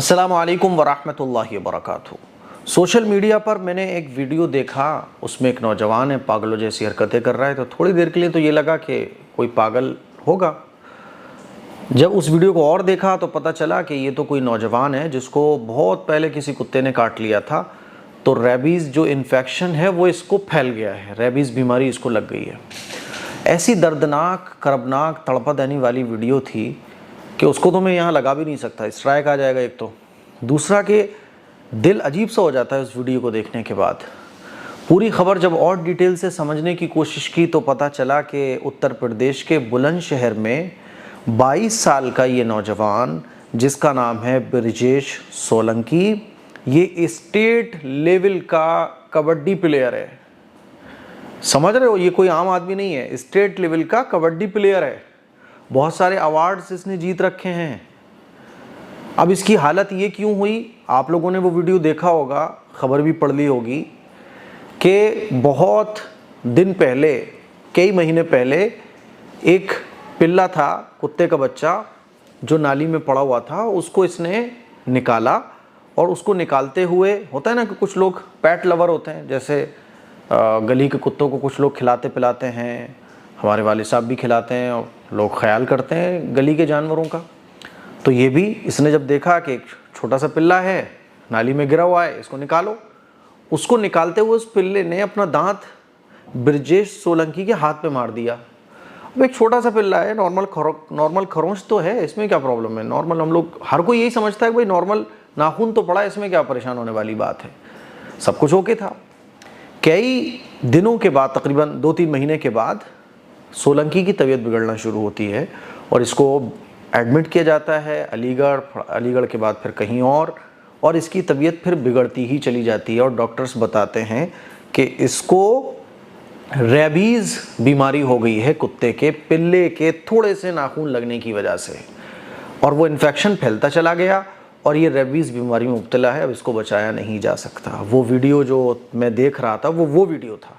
अस्सलाम वालेकुम वरहमतुल्लाहि वबरकातुहू। सोशल मीडिया पर मैंने एक वीडियो देखा, उसमें एक नौजवान है पागलों जैसी हरकतें कर रहा है। तो थोड़ी देर के लिए तो ये लगा कि कोई पागल होगा। जब उस वीडियो को और देखा तो पता चला कि ये तो कोई नौजवान है जिसको बहुत पहले किसी कुत्ते ने काट लिया था। तो रेबीज़ जो इन्फेक्शन है वो इसको फैल गया है, रेबीज़ बीमारी इसको लग गई है। ऐसी दर्दनाक, करबनाक, तड़पा देने वाली वीडियो थी कि उसको तो मैं यहाँ लगा भी नहीं सकता, स्ट्राइक आ जाएगा एक तो। दूसरा कि दिल अजीब सा हो जाता है उस वीडियो को देखने के बाद। पूरी खबर जब और डिटेल से समझने की कोशिश की तो पता चला कि उत्तर प्रदेश के बुलंदशहर में 22 साल का ये नौजवान, जिसका नाम है ब्रिजेश सोलंकी, ये स्टेट लेवल का कबड्डी प्लेयर है। समझ रहे हो, ये कोई आम आदमी नहीं है, स्टेट लेवल का कबड्डी प्लेयर है। बहुत सारे अवार्ड्स इसने जीत रखे हैं। अब इसकी हालत ये क्यों हुई, आप लोगों ने वो वीडियो देखा होगा, खबर भी पढ़ ली होगी कि बहुत दिन पहले, कई महीने पहले, एक पिल्ला था, कुत्ते का बच्चा, जो नाली में पड़ा हुआ था, उसको इसने निकाला। और उसको निकालते हुए, होता है ना कि कुछ लोग पेट लवर होते हैं, जैसे गली के कुत्तों को कुछ लोग खिलाते पिलाते हैं, हमारे वाले साहब भी खिलाते हैं और लोग ख्याल करते हैं गली के जानवरों का। तो ये भी इसने जब देखा कि एक छोटा सा पिल्ला है, नाली में गिरा हुआ है, इसको निकालो। उसको निकालते हुए उस पिल्ले ने अपना दांत ब्रिजेश सोलंकी के हाथ पे मार दिया। अब एक छोटा सा पिल्ला है, नॉर्मल खरोंच तो है, इसमें क्या प्रॉब्लम है? नॉर्मल, हम लोग हर कोई यही समझता है कि भाई नॉर्मल नाखून तो पड़ा है, इसमें क्या परेशान होने वाली बात है। सब कुछ ओके था। कई दिनों के बाद, तकरीबन 2-3 महीने के बाद, सोलंकी की तबीयत बिगड़ना शुरू होती है और इसको एडमिट किया जाता है अलीगढ़ के बाद फिर कहीं और इसकी तबीयत फिर बिगड़ती ही चली जाती है। और डॉक्टर्स बताते हैं कि इसको रेबीज़ बीमारी हो गई है कुत्ते के पिल्ले के थोड़े से नाखून लगने की वजह से, और वो इन्फेक्शन फैलता चला गया और ये रेबीज़ बीमारी में मुब्तला है। अब इसको बचाया नहीं जा सकता। वो वीडियो जो मैं देख रहा था वो वीडियो था।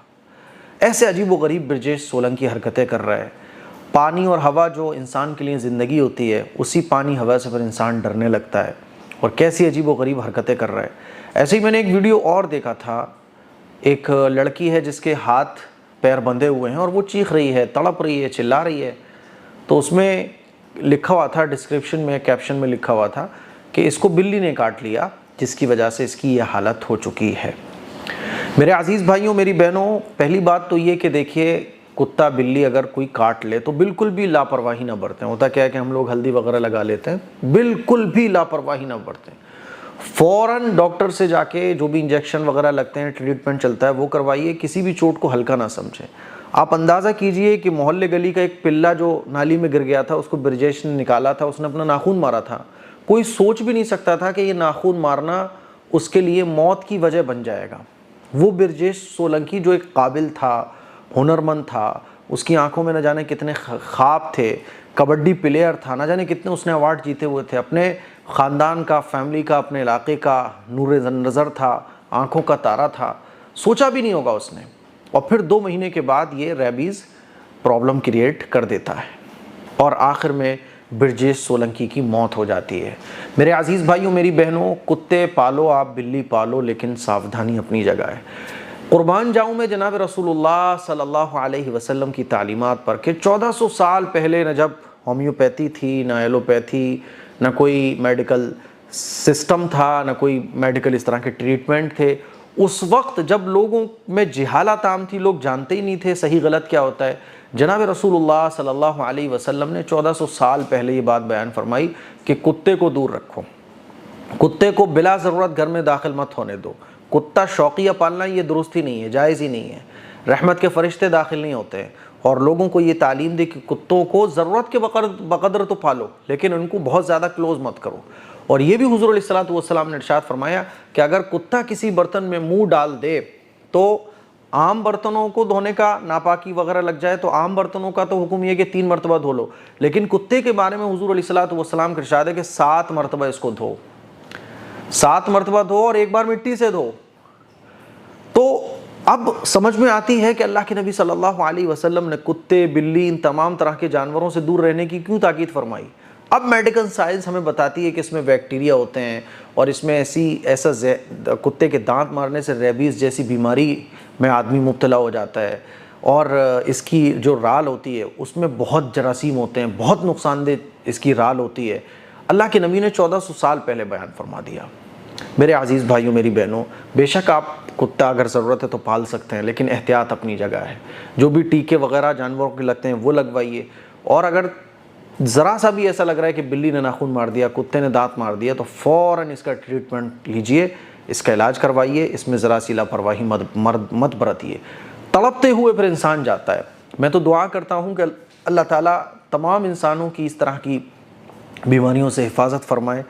ऐसे अजीब व गरीब ब्रिजेश सोलंकी हरकतें कर रहा है। पानी और हवा जो इंसान के लिए ज़िंदगी होती है, उसी पानी हवा से फिर इंसान डरने लगता है। और कैसी अजीब व गरीब हरकतें कर रहा है। ऐसे ही मैंने एक वीडियो और देखा था, एक लड़की है जिसके हाथ पैर बंधे हुए हैं और वो चीख रही है, तड़प रही है, चिल्ला रही है। तो उसमें लिखा हुआ था, डिस्क्रिप्शन में, कैप्शन में लिखा हुआ था कि इसको बिल्ली ने काट लिया, जिसकी वजह से इसकी ये हालत हो चुकी है। मेरे अजीज़ भाइयों, मेरी बहनों, पहली बात तो ये कि देखिए, कुत्ता बिल्ली अगर कोई काट ले तो बिल्कुल भी लापरवाही ना बरतें। होता क्या है कि हम लोग हल्दी वगैरह लगा लेते हैं, बिल्कुल भी लापरवाही ना बरतें। फ़ौरन डॉक्टर से जाके जो भी इंजेक्शन वगैरह लगते हैं, ट्रीटमेंट चलता है, वो करवाइए। किसी भी चोट को हल्का ना समझें। आप अंदाज़ा कीजिए कि मोहल्ले गली का एक पिल्ला जो नाली में गिर गया था, उसको ब्रिजेश ने निकाला था, उसने अपना नाखून मारा था। कोई सोच भी नहीं सकता था कि ये नाखून मारना उसके लिए मौत की वजह बन जाएगा। वो ब्रिजेश सोलंकी जो एक काबिल था, हुनरमंद था, उसकी आंखों में न जाने कितने ख्वाब थे, कबड्डी प्लेयर था, न जाने कितने उसने अवार्ड जीते हुए थे, अपने ख़ानदान का, फैमिली का, अपने इलाके का नूर नज़र था, आंखों का तारा था। सोचा भी नहीं होगा उसने। और फिर 2 महीने के बाद ये रेबीज़ प्रॉब्लम क्रिएट कर देता है और आखिर में ब्रिजेश सोलंकी की मौत हो जाती है। मेरे अजीज़ भाइयों, मेरी बहनों, कुत्ते पालो आप, बिल्ली पालो, लेकिन सावधानी अपनी जगह है। कुर्बान जाऊँ मैं जनाब रसूलुल्लाह सल्लल्लाहु अलैहि वसल्लम की तालीमात पर कि 1400 साल पहले न जब होम्योपैथी थी, न एलोपैथी, न कोई मेडिकल सिस्टम था, न कोई मेडिकल इस तरह के ट्रीटमेंट थे। उस वक्त जब लोगों में जहालत आम थी, लोग जानते ही नहीं थे सही गलत क्या होता है, जनाब रसूलुल्लाह सल्लल्लाहु अलैहि वसल्लम ने 1400 साल पहले ये बात बयान फरमाई कि कुत्ते को दूर रखो, कुत्ते को बिला ज़रूरत घर में दाखिल मत होने दो। कुत्ता शौकिया पालना ये दुरुस्त ही नहीं है, जायज़ ही नहीं है। रहमत के फरिश्ते दाखिल नहीं होते हैं। और लोगों को ये तालीम दी कि कुत्तों को ज़रूरत के बकदर तो पालो, लेकिन उनको बहुत ज़्यादा क्लोज़ मत करो। और ये भी हुज़ूर अलैहिस्सलातु वस्सलाम ने इरशाद फरमाया कि अगर कुत्ता किसी बर्तन में मुँह डाल दे तो आम बर्तनों को धोने का नापाकी वगैरह लग जाए तो आम बर्तनों का तो हुक्म ये कि 3 मरतबा धो लो, लेकिन कुत्ते के बारे में हुज़ूर अलैहिस्सलातु वस्सलाम का इरशाद है कि 7 मरतबा इसको धो, 7 मरतबा धो और एक बार मिट्टी से धो। तो अब समझ में आती है कि अल्लाह के नबी सल्लल्लाहु अलैहि वसल्लम ने कुत्ते, बिल्ली, इन तमाम तरह के जानवरों से दूर रहने की क्यों ताकीद फरमाई। اب میڈیکل سائنس ہمیں بتاتی ہے کہ اس میں بیکٹیریا ہوتے ہیں اور اس میں ایسا کتے کے دانت مارنے سے ریبیز جیسی بیماری میں آدمی مبتلا ہو جاتا ہے، اور اس کی جو رال ہوتی ہے اس میں بہت جراثیم ہوتے ہیں، بہت نقصان دہ اس کی رال ہوتی ہے۔ اللہ کے نبی نے 1400 سال پہلے بیان فرما دیا۔ میرے عزیز بھائیوں، میری بہنوں، بے شک آپ کتا اگر ضرورت ہے تو پال سکتے ہیں، لیکن احتیاط اپنی جگہ ہے۔ جو بھی ٹیکے وغیرہ جانوروں کے لگتے ہیں وہ لگوائیے، اور اگر ذرا سا بھی ایسا لگ رہا ہے کہ بلی نے ناخن مار دیا، کتے نے دانت مار دیا، تو فوراً اس کا ٹریٹمنٹ لیجئے، اس کا علاج کروائیے، اس میں ذرا سی لاپرواہی مت برتیے۔ تڑپتے ہوئے پھر انسان جاتا ہے۔ میں تو دعا کرتا ہوں کہ اللہ تعالیٰ تمام انسانوں کی اس طرح کی بیماریوں سے حفاظت فرمائے،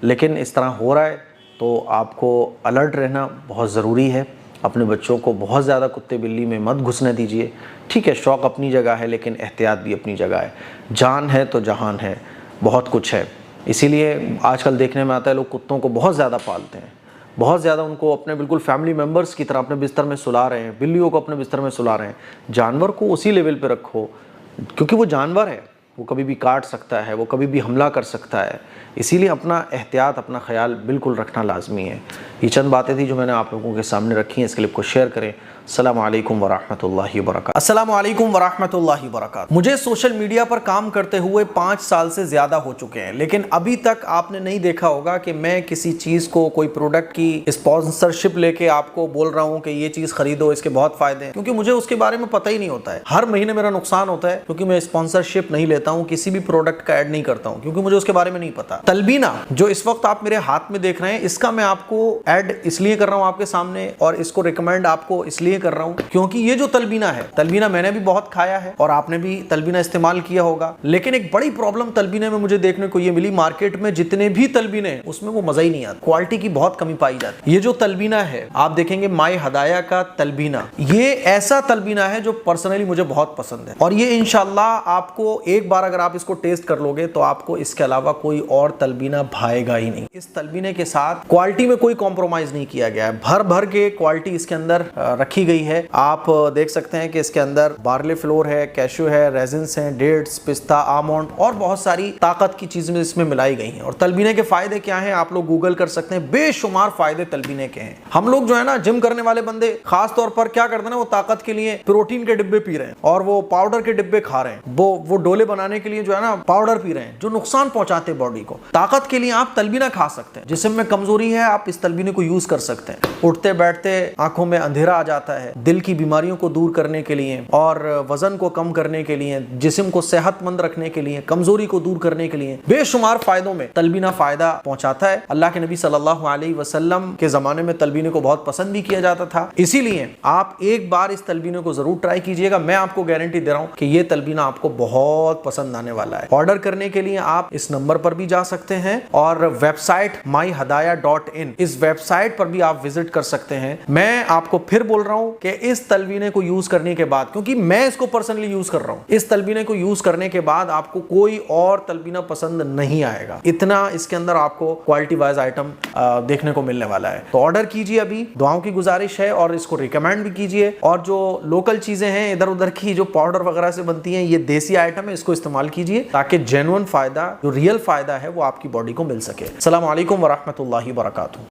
لیکن اس طرح ہو رہا ہے تو آپ کو الرٹ رہنا بہت ضروری ہے۔ اپنے بچوں کو بہت زیادہ کتے بلی میں مت گھسنے دیجیے۔ ٹھیک ہے، شوق اپنی جگہ ہے، لیکن احتیاط بھی اپنی جگہ ہے۔ جان ہے تو جہان ہے، بہت کچھ ہے۔ اسی لیے آج کل دیکھنے میں آتا ہے لوگ کتوں کو بہت زیادہ پالتے ہیں، بہت زیادہ ان کو اپنے بالکل فیملی ممبرز کی طرح اپنے بستر میں سلا رہے ہیں، بلیوں کو اپنے بستر میں سلا رہے ہیں۔ جانور کو اسی لیول پہ رکھو، کیونکہ وہ جانور ہے، وہ کبھی بھی کاٹ سکتا ہے، وہ کبھی بھی حملہ کر سکتا ہے۔ اسی لیے اپنا احتیاط، اپنا خیال بالکل رکھنا لازمی ہے۔ یہ چند باتیں تھیں جو میں نے آپ لوگوں کے سامنے رکھی ہیں، اس کلپ کو شیئر کریں۔ السلام علیکم ورحمۃ اللہ وبرکاتہ۔ السلام علیکم ورحمۃ اللہ وبرکاتہ۔ مجھے سوشل میڈیا پر کام کرتے ہوئے 5 سال سے زیادہ ہو چکے ہیں، لیکن ابھی تک آپ نے نہیں دیکھا ہوگا کہ میں کسی چیز کو، کوئی پروڈکٹ کی اسپانسرشپ لے کے آپ کو بول رہا ہوں کہ یہ چیز خریدو، اس کے بہت فائدے ہیں، کیونکہ مجھے اس کے بارے میں پتہ ہی نہیں ہوتا ہے۔ ہر مہینے میرا نقصان ہوتا ہے کیونکہ میں اسپانسرشپ نہیں لیتا ہوں، کسی بھی پروڈکٹ کا ایڈ نہیں کرتا ہوں، کیونکہ مجھے اس کے بارے میں نہیں پتا۔ تلبینہ جو اس وقت آپ میرے ہاتھ میں دیکھ رہے ہیں، اس کا میں آپ کو ایڈ اس لیے کر رہا ہوں آپ کے سامنے، اور اس کو ریکمینڈ آپ کو اس لیے کر رہا ہوں کیونکہ یہ جو تلبینہ ہے، تلبینہ میں نے بھی بہت کھایا ہے اور آپ نے بھی تلبینہ استعمال کیا ہوگا، لیکن ایک بڑی پرابلم تلبینہ میں مجھے دیکھنے کو یہ ملی، مارکیٹ میں جتنے بھی تلبینے ہیں اس میں وہ مزہ ہی نہیں آتا، کوالٹی کی بہت کمی پائی جاتی ہے۔ یہ جو تلبینہ ہے آپ دیکھیں گے مائی ہدایہ کا تلبینہ، یہ ایسا تلبینہ ہے جو پرسنلی مجھے بہت پسند ہے، اور یہ انشاءاللہ آپ کو ایک بار اگر آپ اس کو ٹیسٹ کر لو گے تو آپ کو اس کے علاوہ کوئی اور تلبینہ بھائے گا ہی نہیں۔ اس تلبینے کے ساتھ کوالٹی میں کوئی کمپرومائز نہیں کیا گیا ہے، بھر بھر کے کوالٹی اس کے اندر رکھی گئی ہے۔ آپ دیکھ سکتے ہیں کہ اس کے اندر بارلے فلور ہے، کیشو ہے، ریزنس ہیں، ڈیٹس، پستہ، آمونڈ اور بہت ساری طاقت کی چیزیں اس میں ملائی گئی ہیں۔ اور تلبینے کے فائدے کیا ہیں آپ لوگ گوگل کر سکتے ہیں، بے شمار فائدے تلبینے کے ہیں۔ ہم لوگ جو ہے نا جم کرنے والے بندے خاص طور پر کیا کرتے ہیں نا، وہ طاقت کے لیے پروٹین کے ڈبے پی رہے ہیں اور وہ پاؤڈر کے ڈبے کھا رہے ہیں، وہ ڈولے بنانے کے لیے جو ہے نا پاؤڈر پی رہے ہیں جو نقصان پہنچاتے ہیں باڈی کو۔ طاقت کے لیے آپ تلبینہ کھا سکتے ہیں، جسم میں کمزوری ہے آپ اس تلبینے کو یوز کر سکتے ہیں۔ اٹھتے بیٹھتے آنکھوں میں اندھیرا آ جاتا ہے، دل کی بیماریوں کو دور کرنے کے لیے اور وزن کو کم کرنے کے لیے، جسم کو صحت مند رکھنے کے لیے، کمزوری کو دور کرنے کے لیے بے شمار فائدوں میں تلبینہ فائدہ پہنچاتا ہے۔ اللہ کے نبی صلی اللہ علیہ وسلم کے زمانے میں تلبینے کو بہت پسند بھی کیا جاتا تھا، اسی لیے آپ ایک بار اس تلبینے کو ضرور ٹرائی کیجئے گا۔ میں آپ کو گارنٹی دے رہا ہوں کہ یہ تلبینہ آپ کو بہت پسند آنے والا ہے۔ آرڈر کرنے کے لیے آپ اس نمبر پر بھی جا سکتے ہیں اور ویب سائٹ myhadaya.in، اس ویب سائٹ پر بھی آپ وزٹ کر سکتے ہیں۔ میں آپ کو پھر بول رہا ہوں کہ اس تلبینے کو یوز کرنے کے بعد، کیونکہ میں اس کو پرسنلی یوز کر رہا ہوں، اس تلبینے کو یوز کرنے کے بعد آپ کو کوئی اور تلبینہ پسند نہیں آئے گا، اتنا اس کے اندر آپ کو کوالٹی وائز آئٹم دیکھنے کو ملنے والا ہے۔ تو آرڈر کیجئے ابھی، دعاؤں کی گزارش ہے، اور اس کو ریکمینڈ بھی کیجئے۔ اور جو لوکل چیزیں ہیں ادھر ادھر کی جو پاؤڈر وغیرہ سے بنتی ہیں، یہ دیسی آئٹم ہے، اس کو استعمال کیجئے تاکہ جینوئن فائدہ، جو ریئل فائدہ ہے وہ آپ کی باڈی کو مل سکے۔ السلام علیکم ورحمۃ اللہ وبرکاتہ۔